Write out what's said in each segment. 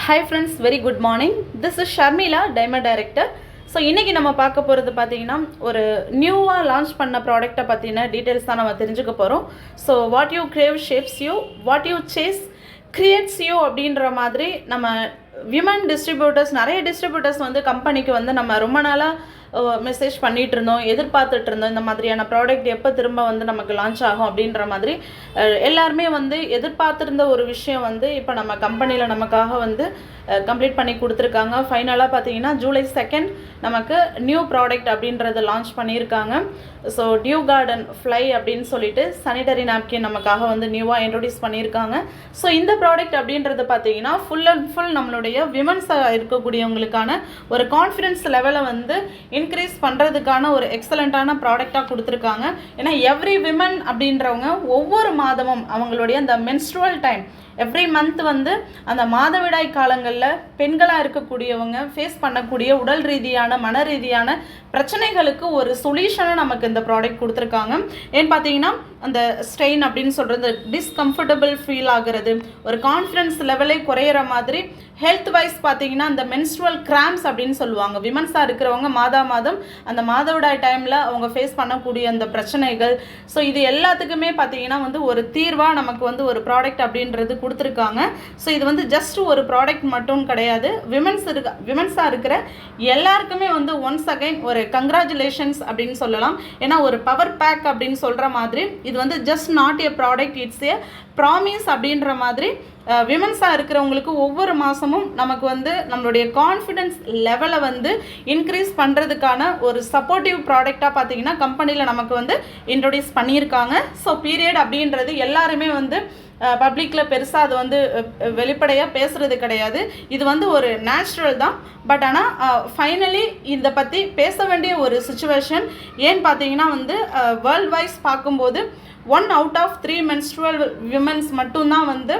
Hi friends, very good morning. This is Sharmila, Diamond Director. So இன்றைக்கி நம்ம பார்க்க போகிறது பார்த்திங்கன்னா ஒரு நியூவாக லான்ச் பண்ண ப்ராடக்ட்டை பற்றின டீட்டெயில்ஸ் தான் நம்ம தெரிஞ்சுக்க போகிறோம். So what you crave shapes you, what you chase creates you அப்படின்ற மாதிரி நம்ம விமன் டிஸ்ட்ரிபியூட்டர்ஸ் நிறைய டிஸ்ட்ரிபியூட்டர்ஸ் வந்து கம்பெனிக்கு வந்து நம்ம ரொம்ப நாளாக மெசேஜ் பண்ணிகிட்டு இருந்தோம், எதிர்பார்த்துட்டு இருந்தோம் இந்த மாதிரியான ப்ராடக்ட் எப்போ திரும்ப வந்து நமக்கு லான்ச் ஆகும் அப்படின்ற மாதிரி எல்லாருமே வந்து எதிர்பார்த்துருந்த ஒரு விஷயம் வந்து இப்போ நம்ம கம்பெனியில் நமக்காக வந்து கம்ப்ளீட் பண்ணி கொடுத்துருக்காங்க. ஃபைனலாக பார்த்தீங்கன்னா July 2 நமக்கு நியூ ப்ராடக்ட் அப்படின்றத லான்ச் பண்ணியிருக்காங்க. ஸோ டியூ கார்டன் ஃப்ளை அப்படின்னு சொல்லிட்டு சானிடரி நாப்கின் நமக்காக வந்து நியூவாக இன்ட்ரொடியூஸ் பண்ணியிருக்காங்க. ஸோ இந்த ப்ராடக்ட் அப்படின்றது பார்த்தீங்கன்னா ஃபுல் அண்ட் ஃபுல் நம்மளுடைய விமன்ஸாக இருக்கக்கூடியவங்களுக்கான ஒரு கான்ஃபிடென்ஸ் லெவலை வந்து இன்க்ரீஸ் பண்ணுறதுக்கான ஒரு எக்ஸலண்ட்டான ப்ராடக்டாக கொடுத்துருக்காங்க. ஏன்னா எவ்ரி விமன் அப்படின்றவங்க ஒவ்வொரு மாதமும் அவங்களுடைய அந்த மென்ஸ்ட்ருவல் டைம் எவ்ரி மந்த் வந்து அந்த மாதவிடாய் காலங்களில் பெண்களாக இருக்கக்கூடியவங்க ஃபேஸ் பண்ணக்கூடிய உடல் ரீதியான மன ரீதியான பிரச்சனைகளுக்கு ஒரு சொல்யூஷனை நமக்கு இந்த ப்ராடக்ட் கொடுத்துருக்காங்க. ஏன்னு பார்த்தீங்கன்னா அந்த ஸ்ட்ரெயின் அப்படின்னு சொல்கிறது, டிஸ்கம்ஃபர்டபுள் ஃபீல் ஆகிறது, ஒரு கான்ஃபிடன்ஸ் லெவலே குறையிற மாதிரி, ஹெல்த் வைஸ் பார்த்தீங்கன்னா அந்த மென்ஸ்ட்ருவல் கிராம்ஸ் அப்படின்னு சொல்லுவாங்க. விமன்ஸாக இருக்கிறவங்க மாதம் அந்த மாதவிடாய் டைமில் அவங்க ஃபேஸ் பண்ணக்கூடிய அந்த பிரச்சனைகள், ஸோ இது எல்லாத்துக்குமே பார்த்தீங்கன்னா வந்து ஒரு தீர்வாக நமக்கு வந்து ஒரு ப்ராடக்ட் அப்படின்றது கொடுத்துருக்காங்க. ஸோ இது வந்து ஜஸ்ட் ஒரு ப்ராடக்ட் மட்டும் கிடையாது, விமன்ஸாக இருக்கிற எல்லாருக்குமே வந்து ஒன்ஸ் அகைன் ஒரு கங்க்ராச்சுலேஷன்ஸ் அப்படின்னு சொல்லலாம். ஏன்னா ஒரு பவர் பேக் அப்படின்னு சொல்கிற மாதிரி இது வந்து just not a product, it's a promise அப்படின்ற மாதிரி விமன்ஸாக இருக்கிறவங்களுக்கு ஒவ்வொரு மாதமும் நமக்கு வந்து நம்மளுடைய கான்ஃபிடென்ஸ் லெவலை வந்து இன்க்ரீஸ் பண்ணுறதுக்கான ஒரு சப்போர்ட்டிவ் ப்ராடக்டாக பார்த்தீங்கன்னா கம்பெனியில் நமக்கு வந்து இன்ட்ரொடியூஸ் பண்ணியிருக்காங்க. ஸோ பீரியட் அப்படின்றது எல்லாருமே வந்து பப்ளிக்கில் பெருசாக அது வந்து வெளிப்படையாக பேசுகிறது கிடையாது, இது வந்து ஒரு நேச்சுரல் தான். பட் ஆனால் ஃபைனலி இதை பற்றி பேச வேண்டிய ஒரு சுச்சுவேஷன். ஏன்னு பார்த்தீங்கன்னா வந்து வேர்ல்ட் வைஸ் பார்க்கும்போது 1 out of 3 menstrual விமன்ஸ் மட்டும்தான் வந்து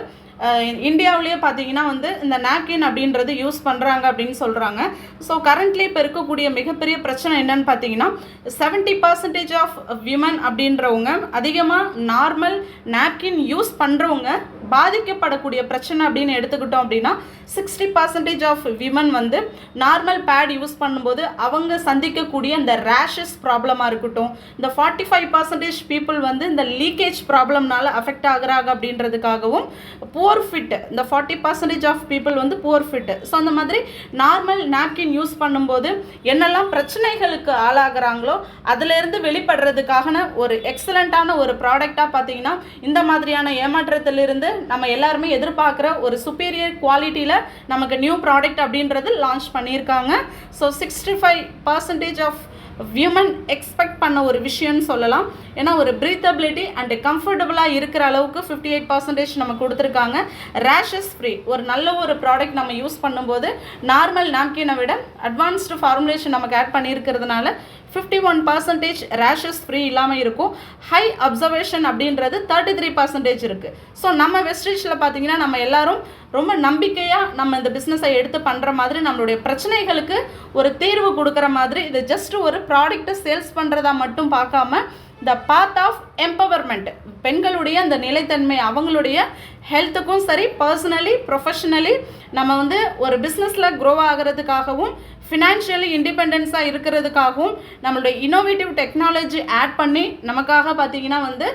இந்தியாவிலேயே பார்த்தீங்கன்னா வந்து இந்த நாப்கின் அப்படின்றது யூஸ் பண்ணுறாங்க அப்படின்னு சொல்கிறாங்க. ஸோ கரண்ட்லி இப்போ இருக்கக்கூடிய மிகப்பெரிய பிரச்சனை என்னன்னு பார்த்தீங்கன்னா 70% ஆஃப் விமன் அப்படின்றவங்க அதிகமாக நார்மல் நாப்கின் யூஸ் பண்ணுறவங்க பாதிக்கப்படக்கூடிய பிரச்சனை அப்படின்னு எடுத்துக்கிட்டோம் அப்படின்னா 60% ஆஃப் விமன் வந்து நார்மல் பேட் யூஸ் பண்ணும்போது அவங்க சந்திக்கக்கூடிய இந்த ரேஷஸ் ப்ராப்ளமாக இருக்கட்டும், இந்த 45% பீப்புள் வந்து இந்த லீக்கேஜ் ப்ராப்ளம்னால அஃபெக்ட் ஆகுறாங்க அப்படின்றதுக்காகவும் புவர் ஃபிட், இந்த 40% ஆஃப் பீப்புள் வந்து புவர் ஃபிட். ஸோ அந்த மாதிரி நார்மல் நாப்கின் யூஸ் பண்ணும்போது என்னெல்லாம் பிரச்சனைகளுக்கு ஆளாகிறாங்களோ அதிலிருந்து வெளிப்படுறதுக்கான ஒரு எக்ஸலண்ட்டான ஒரு ப்ராடக்டாக பார்த்தீங்கன்னா இந்த மாதிரியான ஏமாற்றத்திலிருந்து நம்ம எல்லாருமே எதிர்பார்க்குற ஒரு சுப்பீரியர் குவாலிட்டியில் நமக்கு நியூ ப்ராடக்ட் அப்படின்றது லான்ச் பண்ணியிருக்காங்க. ஸோ 65% ஆஃப் விமன் எக்ஸ்பெக்ட் பண்ண ஒரு விஷயம்னு சொல்லலாம். ஏன்னா ஒரு ப்ரீத்தபிலிட்டி அண்ட் கம்ஃபர்டபுளாக இருக்கிற அளவுக்கு 58% நம்ம கொடுத்துருக்காங்க. ரேஷஸ் ஃப்ரீ ஒரு நல்ல ஒரு ப்ராடக்ட் நம்ம யூஸ் பண்ணும்போது நார்மல் நாப்கினை விட அட்வான்ஸ்டு ஃபார்முலேஷன் நமக்கு ஆட் பண்ணியிருக்கிறதுனால 51% ரேஷஸ் ஃப்ரீ இல்லாமல் இருக்கும். ஹை அப்சர்வேஷன் அப்படின்றது 33% இருக்குது. ஸோ நம்ம வெஸ்டேஜில் பார்த்தீங்கன்னா நம்ம எல்லாரும் ரொம்ப நம்பிக்கையாக நம்ம இந்த பிஸ்னஸை எடுத்து பண்ணுற மாதிரி நம்மளுடைய பிரச்சனைகளுக்கு ஒரு தீர்வு கொடுக்குற மாதிரி இது ஜஸ்ட் ஒரு ப்ராடக்ட்டை சேல்ஸ் பண்ணுறதா மட்டும் பார்க்காம த பாத் ஆஃப் எம்பவர்மெண்ட், பெண்களுடைய அந்த நிலைத்தன்மை, அவங்களுடைய ஹெல்த்துக்கும் சரி பர்சனலி ப்ரொஃபஷனலி நம்ம வந்து ஒரு பிஸ்னஸில் க்ரோ ஆகிறதுக்காகவும் ஃபினான்ஷியலி இண்டிபெண்டன்ஸாக இருக்கிறதுக்காகவும் நம்மளுடைய இன்னோவேட்டிவ் டெக்னாலஜி ஆட் பண்ணி நமக்காக பார்த்தீங்கன்னா வந்து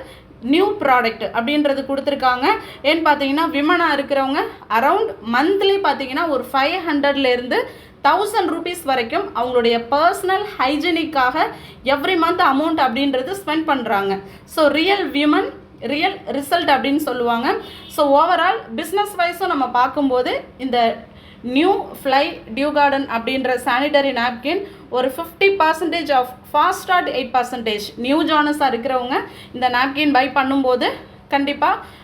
நியூ ப்ராடக்ட் அப்படின்றது கொடுத்துருக்காங்க. ஏன்னு பார்த்தீங்கன்னா விமனாக இருக்கிறவங்க அரவுண்ட் மந்த்லி பார்த்தீங்கன்னா ஒரு 500லேருந்து 1000 ரூபீஸ் வரைக்கும் அவங்களுடைய பர்சனல் ஹைஜீனிக்காக எவ்ரி மந்த் அமௌண்ட் அப்படின்றது ஸ்பெண்ட் பண்ணுறாங்க. So real women real result அப்படின்னு சொல்லுவாங்க. ஸோ ஓவரால் பிஸ்னஸ் வைஸும் நம்ம பார்க்கும்போது இந்த நியூ ஃப்ளை டியூ கார்டன் அப்படின்ற சானிடரி நாப்கின் ஒரு 50% ஆஃப் ஃபாஸ்ட் ஸ்டார்ட் 8% நியூ ஜானஸாக இருக்கிறவங்க இந்த நாப்கின் பை பண்ணும்போது கண்டிப்பாக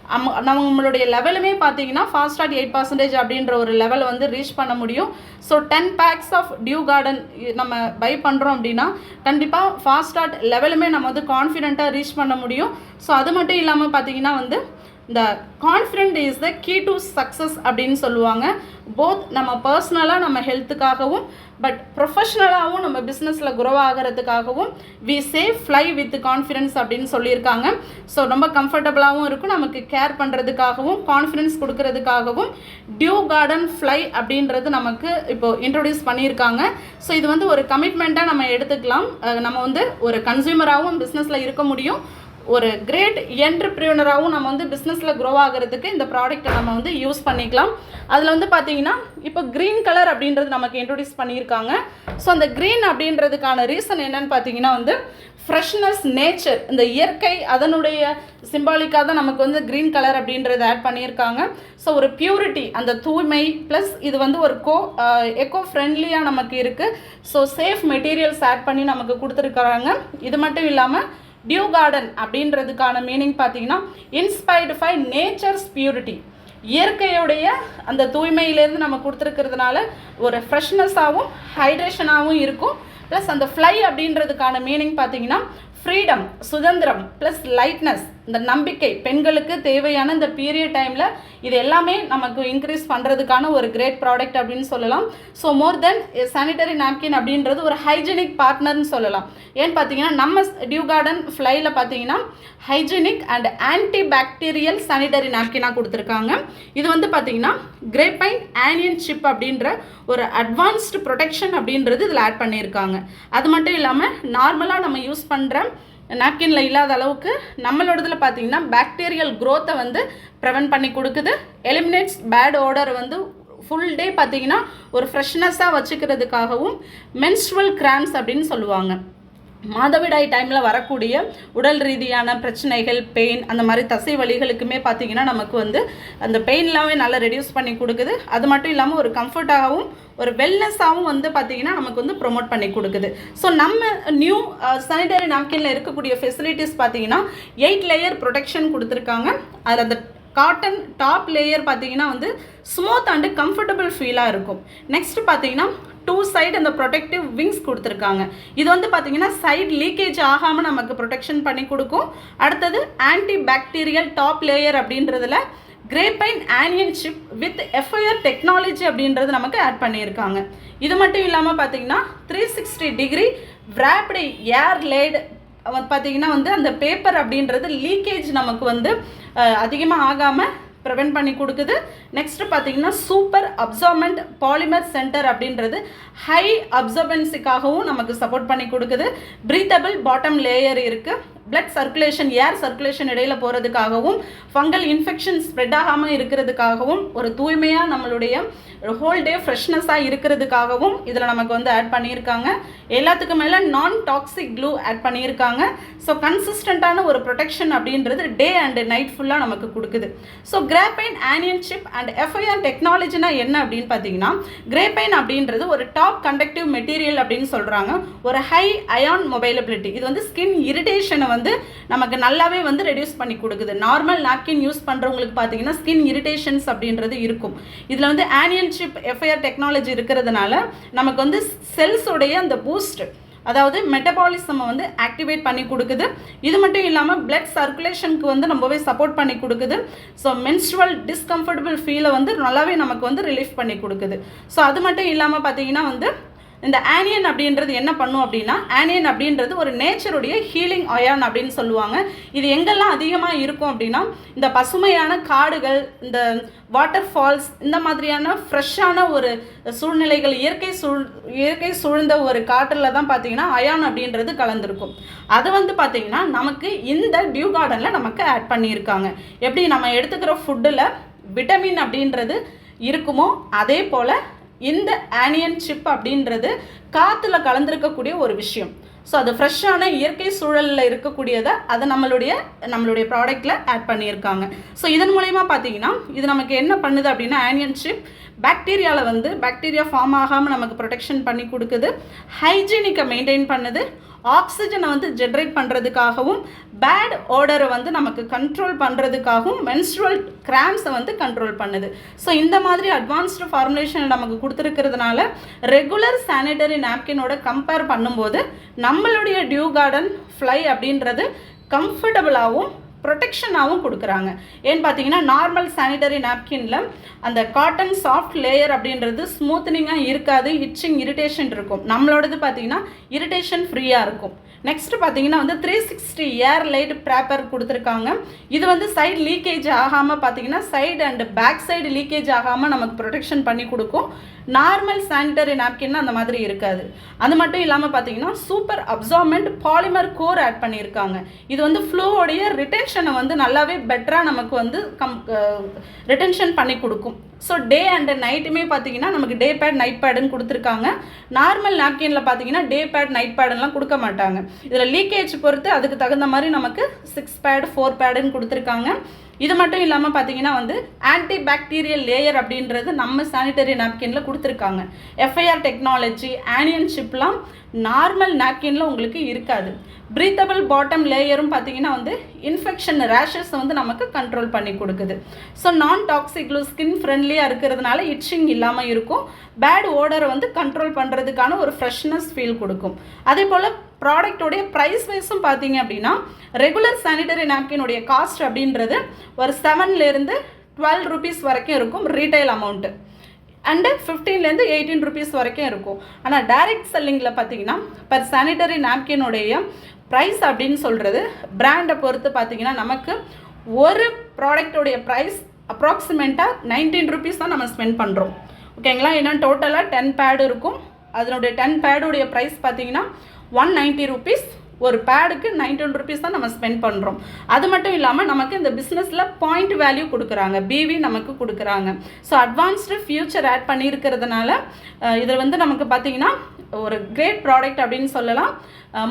நம்மளுடைய லெவலுமே பார்த்தீங்கன்னா ஃபாஸ்ட் ஸ்டார்ட் 8% அப்படின்ற ஒரு லெவலை வந்து ரீச் பண்ண முடியும். So 10 packs of dew garden நம்ம பை பண்ணுறோம் அப்படின்னா கண்டிப்பாக ஃபாஸ்ட் ஸ்டார்ட் லெவலுமே நம்ம வந்து கான்ஃபிடென்ட்டாக ரீச் பண்ண முடியும். ஸோ அது மட்டும் இல்லாமல் பார்த்தீங்கன்னா வந்து இந்த confident is the key to success அப்படின்னு சொல்லுவாங்க. போத் நம்ம பர்சனலாக நம்ம ஹெல்த்துக்காகவும் பட் ப்ரொஃபஷ்னலாகவும் நம்ம பிஸ்னஸில் குரோ ஆகிறதுக்காகவும் we say fly with confidence அப்படின்னு சொல்லியிருக்காங்க. ஸோ ரொம்ப கம்ஃபர்டபுளாகவும் இருக்கும், நமக்கு கேர் பண்ணுறதுக்காகவும் கான்ஃபிடென்ஸ் கொடுக்கறதுக்காகவும் டியூ கார்டன் ஃப்ளை அப்படின்றது நமக்கு இப்போது இன்ட்ரொடியூஸ் பண்ணியிருக்காங்க. ஸோ இது வந்து ஒரு கமிட்மெண்ட்டாக நம்ம எடுத்துக்கலாம். நம்ம வந்து ஒரு கன்சியூமராகவும் பிஸ்னஸில் இருக்க முடியும், ஒரு கிரேட் என்டர்ப்ரினராகவும் நம்ம வந்து பிஸ்னஸில் க்ரோ ஆகிறதுக்கு இந்த ப்ராடக்ட்டை நம்ம வந்து யூஸ் பண்ணிக்கலாம். அதில் வந்து பார்த்திங்கன்னா இப்போ க்ரீன் கலர் அப்படின்றது நமக்கு இன்ட்ரொடியூஸ் பண்ணியிருக்காங்க. ஸோ அந்த க்ரீன் அப்படின்றதுக்கான ரீசன் என்னன்னு பார்த்தீங்கன்னா வந்து ஃப்ரெஷ்னஸ், நேச்சர், இந்த இயற்கை அதனுடைய சிம்பாலிக்காக தான் நமக்கு வந்து க்ரீன் கலர் அப்படின்றது ஆட் பண்ணியிருக்காங்க. ஸோ ஒரு பியூரிட்டி, அந்த தூய்மை ப்ளஸ் இது வந்து ஒரு எக்கோ ஃப்ரெண்ட்லியாக நமக்கு இருக்குது. ஸோ சேஃப் மெட்டீரியல்ஸ் ஆட் பண்ணி நமக்கு கொடுத்துருக்குறாங்க. இது மட்டும் இல்லாமல் டியூ கார்டன் அப்படின்றதுக்கான மீனிங் பார்த்தீங்கன்னா இன்ஸ்பைர்டு பை நேச்சர்ஸ் பியூரிட்டி, இயற்கையுடைய அந்த தூய்மையிலேருந்து நம்ம கொடுத்துருக்கிறதுனால ஒரு ஃப்ரெஷ்னஸாகவும் ஹைட்ரேஷனாகவும் இருக்கும். ப்ளஸ் அந்த ஃப்ளை அப்படின்றதுக்கான மீனிங் பார்த்தீங்கன்னா ஃப்ரீடம், சுதந்திரம் ப்ளஸ் லைட்னஸ், இந்த நம்பிக்கை, பெண்களுக்கு தேவையான இந்த பீரியட் டைமில் இது எல்லாமே நமக்கு இன்க்ரீஸ் பண்ணுறதுக்கான ஒரு கிரேட் ப்ராடக்ட் அப்படின்னு சொல்லலாம். ஸோ மோர் தென் சானிடரி நாப்கின் அப்படின்றது ஒரு ஹைஜீனிக் பார்ட்னர்னு சொல்லலாம். ஏன்னு பார்த்தீங்கன்னா நம்ம டியூ கார்டன் ஃப்ளையில் பார்த்தீங்கன்னா hygienic and antibacterial sanitary நாப்கினாக கொடுத்துருக்காங்க. இது வந்து பார்த்தீங்கன்னா கிரேப்பைன் ஆனியன் சிப் அப்படின்ற ஒரு அட்வான்ஸ்டு ப்ரொடெக்ஷன் அப்படின்றது இதில் ஆட் பண்ணியிருக்காங்க. அது மட்டும் இல்லாமல் நார்மலாக நம்ம யூஸ் பண்ணுற நாப்கின்ல இல்லாத அளவுக்கு நம்மளோடதில் பார்த்தீங்கன்னா பாக்டீரியல் க்ரோத்தை வந்து ப்ரிவென்ட் பண்ணி கொடுக்குது. எலிமினேட்ஸ் பேட் ஓடர் வந்து ஃபுல் டே பார்த்தீங்கன்னா ஒரு ஃப்ரெஷ்னஸாக வச்சுக்கிறதுக்காகவும் மென்ஸ்ட்ரல் கிராம்ஸ் அப்படின்னு சொல்லுவாங்க, மாதவிடாய் டைமில் வரக்கூடிய உடல் ரீதியான பிரச்சனைகள், பெயின், அந்த மாதிரி தசை வலிகளுக்குமே பார்த்திங்கன்னா நமக்கு வந்து அந்த பெயின்லாமே நல்லா ரெடியூஸ் பண்ணி கொடுக்குது. அது மட்டும் இல்லாமல் ஒரு கம்ஃபர்ட்டாகவும் ஒரு வெல்னஸாகவும் வந்து பார்த்திங்கன்னா நமக்கு வந்து ப்ரொமோட் பண்ணி கொடுக்குது. ஸோ நம்ம நியூ சானிடரி நாப்கினில் இருக்கக்கூடிய ஃபெசிலிட்டிஸ் பார்த்திங்கன்னா 8 லேயர் ப்ரொடெக்ஷன் கொடுத்துருக்காங்க. அதில் அந்த காட்டன் டாப் லேயர் பார்த்திங்கன்னா வந்து ஸ்மூத் அண்டு கம்ஃபர்டபுள் ஃபீலாக இருக்கும். நெக்ஸ்ட் பார்த்திங்கன்னா 2 சைடு அந்த ப்ரொடெக்டிவ் விங்ஸ் கொடுத்துருக்காங்க. இது வந்து பார்த்திங்கன்னா சைட் லீக்கேஜ் ஆகாமல் நமக்கு ப்ரொடெக்ஷன் பண்ணி கொடுக்கும். அடுத்தது ஆன்டி பாக்டீரியல் டாப் லேயர் அப்படின்றதுல graphene anion chip with FIR technology அப்படின்றது நமக்கு ஆட் பண்ணியிருக்காங்க. இது மட்டும் இல்லாமல் பார்த்திங்கன்னா 360 டிகிரி விராப்டு ஏர் லேடு பார்த்திங்கன்னா வந்து அந்த பேப்பர் அப்படின்றது லீக்கேஜ் நமக்கு வந்து அதிகமாக ஆகாமல் ப்ரிவென்ட் பண்ணி கொடுக்குது. நெக்ஸ்ட் பார்த்தீங்கன்னா சூப்பர் அப்சார்பன்ட் பாலிமர் சென்டர் அப்படின்றது ஹை அப்சார்பன்ஸுக்காகவும் நமக்கு சப்போர்ட் பண்ணி கொடுக்குது. ப்ரீத்தபிள் பாட்டம் லேயர் இருக்குது. பிளட் சர்க்குலேஷன், ஏர் சர்க்குலேஷன் இடையில போகிறதுக்காகவும் ஃபங்கல் இன்ஃபெக்ஷன் ஸ்ப்ரெட் ஆகாமல் இருக்கிறதுக்காகவும் ஒரு தூய்மையாக நம்மளுடைய ஹோல் டே ஃப்ரெஷ்னஸாக இருக்கிறதுக்காகவும் இதில் நமக்கு வந்து ஆட் பண்ணியிருக்காங்க. எல்லாத்துக்கும் மேலே நான் டாக்ஸிக் க்ளூ ஆட் பண்ணியிருக்காங்க. ஸோ கன்சிஸ்டண்ட்டான ஒரு ப்ரொடெக்ஷன் அப்படின்றது டே அண்டு நைட் ஃபுல்லாக நமக்கு கொடுக்குது. So graphene anion chip and FIR டெக்னாலஜினா என்ன அப்படின்னு பார்த்தீங்கன்னா கிரேப்பைன் அப்படின்றது ஒரு டாப் கண்டக்டிவ் மெட்டீரியல் அப்படின்னு சொல்கிறாங்க. ஒரு ஹை அயான் மொபைலபிலிட்டி, இது வந்து ஸ்கின் இரிட்டேஷனை வந்து நமக்கு நல்லாவே வந்து ரெடியூஸ் பண்ணி கொடுக்குது. நார்மல் நாப்கின் யூஸ் பண்ணுறவங்களுக்கு பார்த்தீங்கன்னா ஸ்கின் இரிட்டேஷன்ஸ் அப்படின்றது இருக்கும். இதில் வந்து ஆனியன் சிப் எஃப்ஐஆர் டெக்னாலஜி இருக்கிறதுனால நமக்கு வந்து செல்ஸோடைய அந்த பூஸ்ட், அதாவது மெட்டபாலிசம் வந்து ஆக்டிவேட் பண்ணி கொடுக்குது. இது மட்டும் இல்லாமல் பிளட் சர்க்குலேஷனுக்கு வந்து ரொம்பவே சப்போர்ட் பண்ணி கொடுக்குது. ஸோ மென்ஸ்ட்ரல் டிஸ்கம்ஃபர்டபுள் ஃபீலை வந்து நல்லாவே நமக்கு வந்து ரிலீஃப் பண்ணி கொடுக்குது. ஸோ அது மட்டும் இல்லாமல் பார்த்தீங்கன்னா வந்து இந்த ஆனியன் அப்படின்றது என்ன பண்ணும் அப்படின்னா, ஆனியன் அப்படின்றது ஒரு நேச்சருடைய ஹீலிங் அயான் அப்படின்னு சொல்லுவாங்க. இது எங்கெல்லாம் அதிகமாக இருக்கும் அப்படின்னா இந்த பசுமையான காடுகள், இந்த வாட்டர் ஃபால்ஸ், இந்த மாதிரியான ஃப்ரெஷ்ஷான ஒரு சூழ்நிலைகள், இயற்கை சூழ்ந்த ஒரு காற்றில் தான் பார்த்தீங்கன்னா அயான் அப்படின்றது கலந்துருக்கும். அது வந்து பார்த்திங்கன்னா நமக்கு இந்த டியூ கார்டனில் நமக்கு ஆட் பண்ணியிருக்காங்க. எப்படி நம்ம எடுத்துக்கிற ஃபுட்டில் விட்டமின் அப்படின்றது இருக்குமோ அதே போல் இந்த ஆனியன் சிப் அப்படின்றது காற்றுல கலந்துருக்கக்கூடிய ஒரு விஷயம். ஸோ அது ஃப்ரெஷ்ஷான இயற்கை சூழலில் இருக்கக்கூடியதை அதை நம்மளுடைய ப்ராடக்டில் ஆட் பண்ணியிருக்காங்க. ஸோ இதன் மூலயமா பார்த்தீங்கன்னா இது நமக்கு என்ன பண்ணுது அப்படின்னா ஆனியன் சிப் பாக்டீரியாவில் வந்து பாக்டீரியா ஃபார்ம் ஆகாமல் நமக்கு ப்ரொடெக்ஷன் பண்ணி கொடுக்குது. ஹைஜீனிக்கை மெயின்டைன் பண்ணுது. ஆக்சிஜனை வந்து ஜென்ரேட் பண்ணுறதுக்காகவும் பேட் ஓடரை வந்து நமக்கு கண்ட்ரோல் பண்ணுறதுக்காகவும் மென்ஸ்ட்ரல் கிராம்ஸை வந்து கண்ட்ரோல் பண்ணுது. ஸோ இந்த மாதிரி அட்வான்ஸ்டு ஃபார்முலேஷன் நமக்கு கொடுத்துருக்கிறதுனால ரெகுலர் சானிடரி நாப்கினோட கம்பேர் பண்ணும்போது நம்மளுடைய டியூ கார்டன் ஃப்ளை அப்படின்றது கம்ஃபர்டபுளாகவும் ப்ரொடெக்ஷனாகவும் கொடுக்குறாங்க. ஏன்னு பார்த்தீங்கன்னா நார்மல் சானிடரி நாப்கினில் அந்த காட்டன் சாஃப்ட் லேயர் அப்படின்றது ஸ்மூத்னிங்காக இருக்காது, இச்சிங் இரிட்டேஷன் இருக்கும். நம்மளோடது பார்த்தீங்கன்னா இரிட்டேஷன் ஃப்ரீயாக இருக்கும். நெக்ஸ்ட் பார்த்தீங்கன்னா வந்து 360 ஏர் லைட் ப்ராப்பர் கொடுத்துருக்காங்க. இது வந்து சைடு லீக்கேஜ் ஆகாமல் பார்த்தீங்கன்னா side and back side leakage ஆகாமல் நமக்கு ப்ரொடெக்ஷன் பண்ணி கொடுக்கும். நார்மல் சானிடரி நாப்கின் அந்த மாதிரி இருக்காது. அது மட்டும் இல்லாமல் பார்த்தீங்கன்னா சூப்பர் அப்சார்மெண்ட் பாலிமர் கோர் ஆட் பண்ணியிருக்காங்க. இது வந்து ஃப்ளூவோடைய ரிட்டென்ஷனை வந்து நல்லாவே பெட்டராக நமக்கு வந்து ரிட்டென்ஷன் பண்ணி கொடுக்கும். ஸோ டே அண்ட் நைட்டுமே பார்த்தீங்கன்னா நமக்கு டே பேட் நைட் பேடுன்னு கொடுத்துருக்காங்க. நார்மல் நாப்கினில் பார்த்தீங்கன்னா டே பேட் நைட் பேடுலாம் கொடுக்க மாட்டாங்க. இதில் லீக்கேஜ் பொறுத்து அதுக்கு தகுந்த மாதிரி நமக்கு 6 பேட் 4 பேடுன்னு கொடுத்துருக்காங்க. இது மட்டும் இல்லாமல் பார்த்தீங்கன்னா வந்து ஆன்டி பாக்டீரியல் லேயர் அப்படின்றது நம்ம சானிடரி நாப்கினில் கொடுத்துருக்காங்க. FIR டெக்னாலஜி ஆனியன் சிப்லாம் நார்மல் நாப்கினில் உங்களுக்கு இருக்காது. ப்ரீத்தபிள் பாட்டம் லேயரும் பார்த்தீங்கன்னா வந்து இன்ஃபெக்ஷன் ரேஷஸ் வந்து நமக்கு கண்ட்ரோல் பண்ணி கொடுக்குது. ஸோ நான் டாக்ஸிக் ஸ்கின் ஃப்ரெண்ட்லியாக இருக்கிறதுனால இச்சிங் இல்லாமல் இருக்கும். பேட் ஓடரை வந்து கண்ட்ரோல் பண்ணுறதுக்கான ஒரு ஃப்ரெஷ்னஸ் ஃபீல் கொடுக்கும். அதே போல் ப்ராடக்டோடைய ப்ரைஸ் வைஸும் பார்த்தீங்க அப்படின்னா ரெகுலர் சானிடரி நாப்கினுடைய காஸ்ட் அப்படின்றது ஒரு 7லேருந்து 12 ரூபீஸ் வரைக்கும் இருக்கும் ரீட்டைல் அமௌண்ட்டு. அண்டு 15லேருந்து 18 ரூபீஸ் வரைக்கும் இருக்கும். ஆனால் டைரக்ட் செல்லிங்கில் பார்த்தீங்கன்னா பர் சானிடரி நாப்கினுடைய ப்ரைஸ் அப்படின்னு சொல்கிறது பிராண்டை பொறுத்து பார்த்தீங்கன்னா நமக்கு ஒரு ப்ராடக்டோடைய ப்ரைஸ் அப்ராக்சிமேட்டாக 19 ரூபீஸ் தான் நம்ம ஸ்பெண்ட் பண்ணுறோம். ஓகேங்களா? ஏன்னா டோட்டலாக 10 பேடு இருக்கும். அதனுடைய 10 பேடுடைய ப்ரைஸ் பார்த்தீங்கன்னா 190 ரூபீஸ். ஒரு பேடுக்கு 19 ரூபீஸ் தான் நம்ம ஸ்பெண்ட் பண்ணுறோம். அது மட்டும் இல்லாமல் நமக்கு இந்த பிஸ்னஸில் பாயிண்ட் வேல்யூ கொடுக்குறாங்க, BV நமக்கு கொடுக்குறாங்க. ஸோ அட்வான்ஸ்டு ஃபியூச்சர் ஆட் பண்ணியிருக்கிறதுனால இதில் வந்து நமக்கு பார்த்தீங்கன்னா ஒரு கிரேட் ப்ராடக்ட் அப்படின்னு சொல்லலாம்.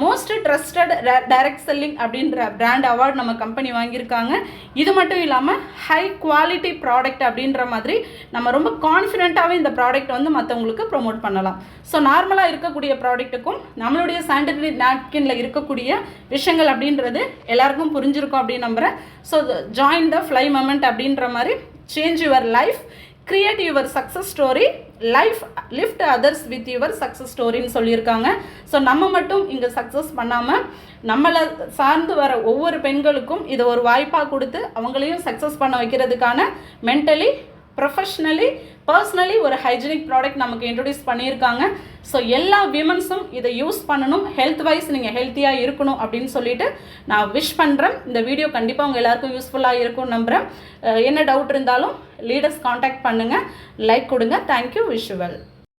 மோஸ்ட் ட்ரஸ்டட் டைரக்ட் செல்லிங் அப்படின்ற பிராண்ட் அவார்டு நம்ம கம்பெனி வாங்கியிருக்காங்க. இது மட்டும் இல்லாமல் ஹை குவாலிட்டி ப்ராடக்ட் அப்படின்ற மாதிரி நம்ம ரொம்ப கான்ஃபிடென்ட்டாகவே இந்த ப்ராடக்ட் வந்து மற்றவங்களுக்கு ப்ரொமோட் பண்ணலாம். ஸோ நார்மலாக இருக்கக்கூடிய ப்ராடக்ட்டுக்கும் நம்மளுடைய சானிடரி நாப்கினில் இருக்கக்கூடிய விஷயங்கள் அப்படின்றது எல்லாருக்கும் புரிஞ்சிருக்கும் அப்படின்னு நம்புகிறேன். So join the fly moment அப்படின்ற மாதிரி change your life, create your success story, life lift others with your success ஸ்டோரின்னு சொல்லியிருக்காங்க. ஸோ நம்ம மட்டும் இங்கே சக்ஸஸ் பண்ணாமல் நம்மளை சார்ந்து வர ஒவ்வொரு பெண்களுக்கும் இதை ஒரு வாய்ப்பாக கொடுத்து அவங்களையும் சக்ஸஸ் பண்ண வைக்கிறதுக்கான மென்டலி ப்ரொஃபஷ்னலி பர்சனலி ஒரு ஹைஜீனிக் ப்ராடக்ட் நமக்கு இன்ட்ரடியூஸ் பண்ணியிருக்காங்க. ஸோ எல்லா விமன்ஸும் இதை யூஸ் பண்ணணும், ஹெல்த் வைஸ் நீங்கள் ஹெல்த்தியாக இருக்கணும் அப்படின்னு சொல்லிட்டு நான் விஷ் பண்ணுறேன். இந்த வீடியோ கண்டிப்பாக உங்கள் எல்லாருக்கும் யூஸ்ஃபுல்லாக இருக்கும்னு நம்புகிறேன். என்ன டவுட் இருந்தாலும் லீடர்ஸ் காண்டாக்ட் பண்ணுங்கள், லைக் கொடுங்க. Thank you, wish you well.